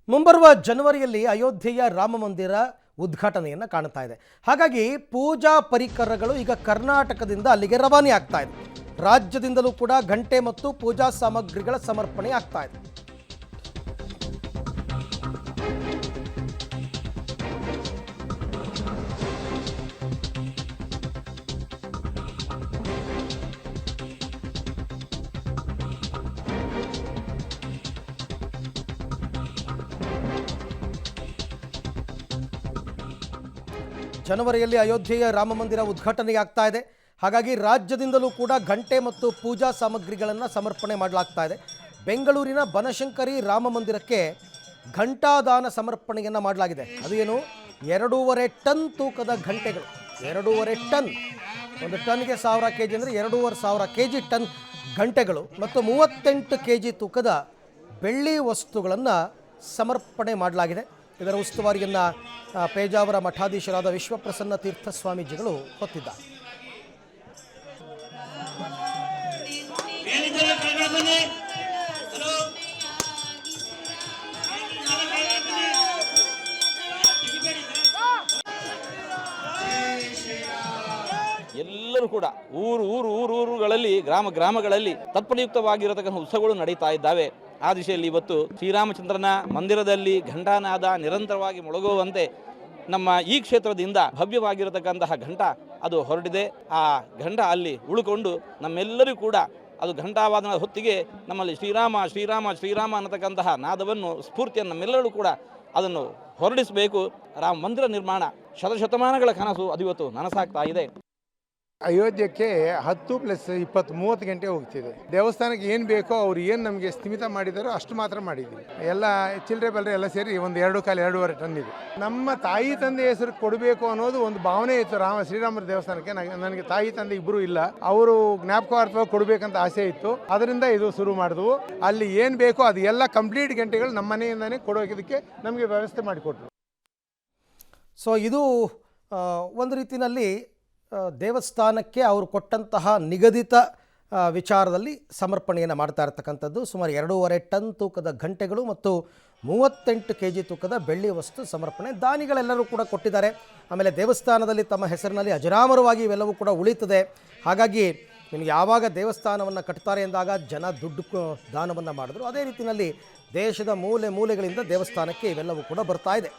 ಮುಂಬರುವ ಜನವರಿಯಲ್ಲಿ ಅಯೋಧ್ಯೆಯ ರಾಮ ಮಂದಿರ ಉದ್ಘಾಟನೆಯನ್ನು ಕಾಣ್ತಾ ಇದೆ. ಹಾಗಾಗಿ ಪೂಜಾ ಪರಿಕರಗಳು ಈಗ ಕರ್ನಾಟಕದಿಂದ ಅಲ್ಲಿಗೆ ರವಾನೆ ಆಗ್ತಾ ಇದೆ. ರಾಜ್ಯದಿಂದಲೂ ಕೂಡ ಗಂಟೆ ಮತ್ತು ಪೂಜಾ ಸಾಮಗ್ರಿಗಳ ಸಮರ್ಪಣೆ ಆಗ್ತಾ ಇದೆ. ಜನವರಿಯಲ್ಲಿ ಅಯೋಧ್ಯೆಯ ರಾಮ ಮಂದಿರ ಉದ್ಘಾಟನೆಯಾಗ್ತಾ ಇದೆ. ಹಾಗಾಗಿ ರಾಜ್ಯದಿಂದಲೂ ಕೂಡ ಗಂಟೆ ಮತ್ತು ಪೂಜಾ ಸಾಮಗ್ರಿಗಳನ್ನು ಸಮರ್ಪಣೆ ಮಾಡಲಾಗ್ತಾ ಇದೆ. ಬೆಂಗಳೂರಿನ ಬನಶಂಕರಿ ರಾಮ ಮಂದಿರಕ್ಕೆ ಘಂಟಾದಾನ ಸಮರ್ಪಣೆಯನ್ನು ಮಾಡಲಾಗಿದೆ. ಅದು ಏನು, 2.5 ಟನ್ ತೂಕದ ಘಂಟೆಗಳು. 2.5 ಟನ್, ಒಂದು ಟನ್ಗೆ 1000 kg ಅಂದರೆ 2500 kg ಟನ್ ಘಂಟೆಗಳು ಮತ್ತು 38 kg ತೂಕದ ಬೆಳ್ಳಿ ವಸ್ತುಗಳನ್ನು ಸಮರ್ಪಣೆ ಮಾಡಲಾಗಿದೆ. ಇದರ ಉಸ್ತುವಾರಿಯನ್ನು ಪೇಜಾವರ ಮಠಾಧೀಶರಾದ ವಿಶ್ವಪ್ರಸನ್ನ ತೀರ್ಥ ಸ್ವಾಮೀಜಿಗಳು ಹೊತ್ತಿದ್ದಾರೆ. ಎಲ್ಲರೂ ಕೂಡ ಊರುಗಳಲ್ಲಿ ಗ್ರಾಮಗಳಲ್ಲಿ ತತ್ಪರಯುಕ್ತವಾಗಿರತಕ್ಕಂಥ ಉತ್ಸವಗಳು ನಡೀತಾ ಇದ್ದಾವೆ. ಆ ದಿಶೆಯಲ್ಲಿ ಇವತ್ತು ಶ್ರೀರಾಮಚಂದ್ರನ ಮಂದಿರದಲ್ಲಿ ಘಂಟಾನಾದ ನಿರಂತರವಾಗಿ ಮೊಳಗುವಂತೆ ನಮ್ಮ ಈ ಕ್ಷೇತ್ರದಿಂದ ಭವ್ಯವಾಗಿರತಕ್ಕಂತಹ ಘಂಟ ಅದು ಹೊರಟಿದೆ. ಆ ಘಂಟ ಅಲ್ಲಿ ಉಳ್ಕೊಂಡು ನಮ್ಮೆಲ್ಲರೂ ಕೂಡ ಅದು ಘಂಟಾವಾದನ ಹೊತ್ತಿಗೆ ನಮ್ಮಲ್ಲಿ ಶ್ರೀರಾಮ ಶ್ರೀರಾಮ ಶ್ರೀರಾಮ ಅನ್ನತಕ್ಕಂತಹ ನಾದವನ್ನು ಸ್ಫೂರ್ತಿಯನ್ನು ನಮ್ಮೆಲ್ಲರೂ ಕೂಡ ಅದನ್ನು ಹೊರಡಿಸಬೇಕು. ರಾಮ ಮಂದಿರ ನಿರ್ಮಾಣ ಶತಶತಮಾನಗಳ ಕನಸು ಅದು ಇವತ್ತು ನನಸಾಗ್ತಾ ಇದೆ. ಅಯೋಧ್ಯಕ್ಕೆ 10 + 20 30 ಗಂಟೆ ಹೋಗ್ತಿದೆ. ದೇವಸ್ಥಾನಕ್ಕೆ ಏನು ಬೇಕೋ ಅವ್ರು ಏನು ನಮಗೆ ಸ್ಥಿಮಿತ ಮಾಡಿದಾರೋ ಅಷ್ಟು ಮಾತ್ರ ಮಾಡಿದ್ದೀವಿ. ಎಲ್ಲ ಚಿಲ್ಲರೆ ಬಲ್ಲರೆ ಎಲ್ಲ ಸೇರಿ ಒಂದು 2.5-2.5 ಟನ್ ಇದೆ. ನಮ್ಮ ತಾಯಿ ತಂದೆ ಹೆಸರು ಕೊಡಬೇಕು ಅನ್ನೋದು ಒಂದು ಭಾವನೆ ಇತ್ತು. ಶ್ರೀರಾಮರ ದೇವಸ್ಥಾನಕ್ಕೆ ನನಗೆ ತಾಯಿ ತಂದೆ ಇಬ್ಬರು ಇಲ್ಲ, ಅವರು ಜ್ಞಾಪಕಾರ್ಥವಾಗಿ ಕೊಡಬೇಕಂತ ಆಸೆ ಇತ್ತು. ಅದರಿಂದ ಇದು ಶುರು ಮಾಡಿದ್ವು. ಅಲ್ಲಿ ಏನು ಬೇಕೋ ಅದು ಎಲ್ಲ ಕಂಪ್ಲೀಟ್ ಗಂಟೆಗಳು ನಮ್ಮ ಮನೆಯಿಂದನೇ ಕೊಡೋದಕ್ಕೆ ನಮಗೆ ವ್ಯವಸ್ಥೆ ಮಾಡಿಕೊಟ್ರು. ಸೊ ಇದು ಒಂದು ರೀತಿಯಲ್ಲಿ ದೇವಸ್ಥಾನಕ್ಕೆ ಅವರು ಕೊಟ್ಟಂತಹ ನಿಗದಿತ ವಿಚಾರದಲ್ಲಿ ಸಮರ್ಪಣೆಯನ್ನು ಮಾಡ್ತಾ ಇರತಕ್ಕಂಥದ್ದು. ಸುಮಾರು 2.5 ಟನ್ ತೂಕದ ಘಂಟೆಗಳು ಮತ್ತು 38 kg ತೂಕದ ಬೆಳ್ಳಿ ವಸ್ತು ಸಮರ್ಪಣೆ ದಾನಿಗಳೆಲ್ಲರೂ ಕೂಡ ಕೊಟ್ಟಿದ್ದಾರೆ. ಆಮೇಲೆ ದೇವಸ್ಥಾನದಲ್ಲಿ ತಮ್ಮ ಹೆಸರಿನಲ್ಲಿ ಅಜರಾಮರವಾಗಿ ಇವೆಲ್ಲವೂ ಕೂಡ ಉಳಿತದೆ. ಹಾಗಾಗಿ ನಿಮಗೆ ಯಾವಾಗ ದೇವಸ್ಥಾನವನ್ನು ಕಟ್ತಾರೆ ಎಂದಾಗ ಜನ ದುಡ್ಡು ದಾನವನ್ನು ಮಾಡಿದ್ರು. ಅದೇ ರೀತಿಯಲ್ಲಿ ದೇಶದ ಮೂಲೆ ಮೂಲೆಗಳಿಂದ ದೇವಸ್ಥಾನಕ್ಕೆ ಇವೆಲ್ಲವೂ ಕೂಡ ಬರ್ತಾ ಇದೆ.